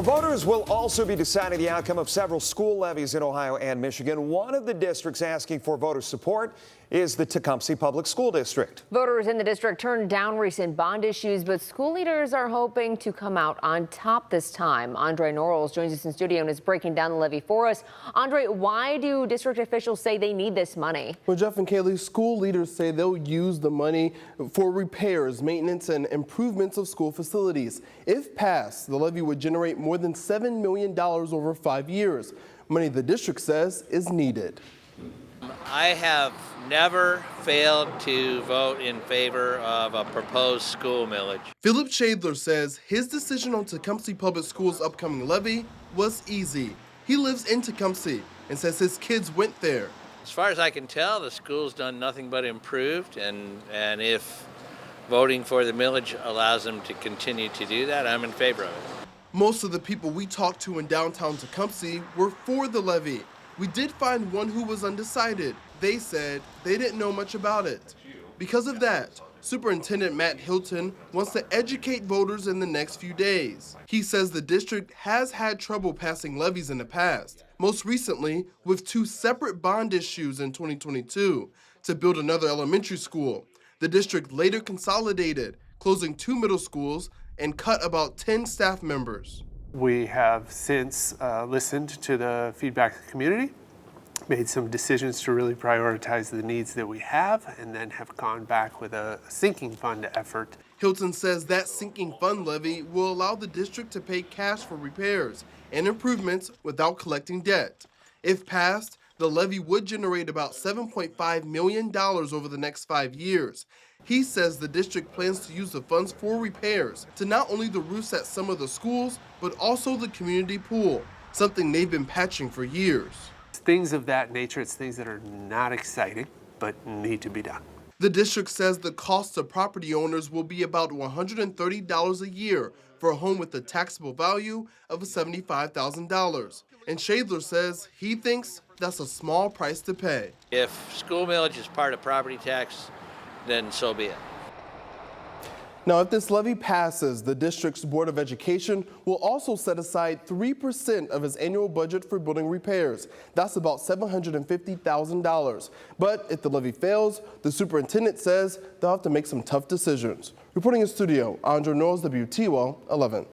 Voters will also be deciding the outcome of several school levies in Ohio and Michigan. One of the districts asking for voter support is the Tecumseh Public School District. Voters in the district turned down recent bond issues, but school leaders are hoping to come out on top this time. Andre Norrells joins us in studio and is breaking down the levy for us. Andre, why do district officials say they need this money? Well, Jeff and Kaylee, school leaders say they'll use the money for repairs, maintenance, and improvements of school facilities. If passed, the levy would generate more than $7 million over 5 years. Money the district says is needed. I have never failed to vote in favor of a proposed school millage. Philip Shadler says his decision on Tecumseh Public Schools' upcoming levy was easy. He lives in Tecumseh and says his kids went there. As far as I can tell, the school's done nothing but improved, and if voting for the millage allows them to continue to do that, I'm in favor of it. Most of the people we talked to in downtown Tecumseh were for the levy. We did find one who was undecided. They said they didn't know much about it. Because of that, Superintendent Matt Hilton wants to educate voters in the next few days. He says the district has had trouble passing levies in the past, most recently with 2 separate bond issues in 2022 to build another elementary school. The district later consolidated, closing 2 middle schools and cut about 10 staff members. We have since listened to the feedback of the community, made some decisions to really prioritize the needs that we have, and then have gone back with a sinking fund effort. Hilton says that sinking fund levy will allow the district to pay cash for repairs and improvements without collecting debt. If passed, the levy would generate about $7.5 million over the next 5 years. He says the district plans to use the funds for repairs to not only the roofs at some of the schools, but also the community pool, something they've been patching for years. Things of that nature, it's things that are not exciting, but need to be done. The district says the cost to property owners will be about $130 a year for a home with a taxable value of $75,000. And Shadler says he thinks that's a small price to pay. If school millage is part of property tax, then so be it. Now, if this levy passes, the district's Board of Education will also set aside 3% of its annual budget for building repairs. That's about $750,000. But if the levy fails, the superintendent says they'll have to make some tough decisions. Reporting in studio, Andre Norrells, WTOL 11.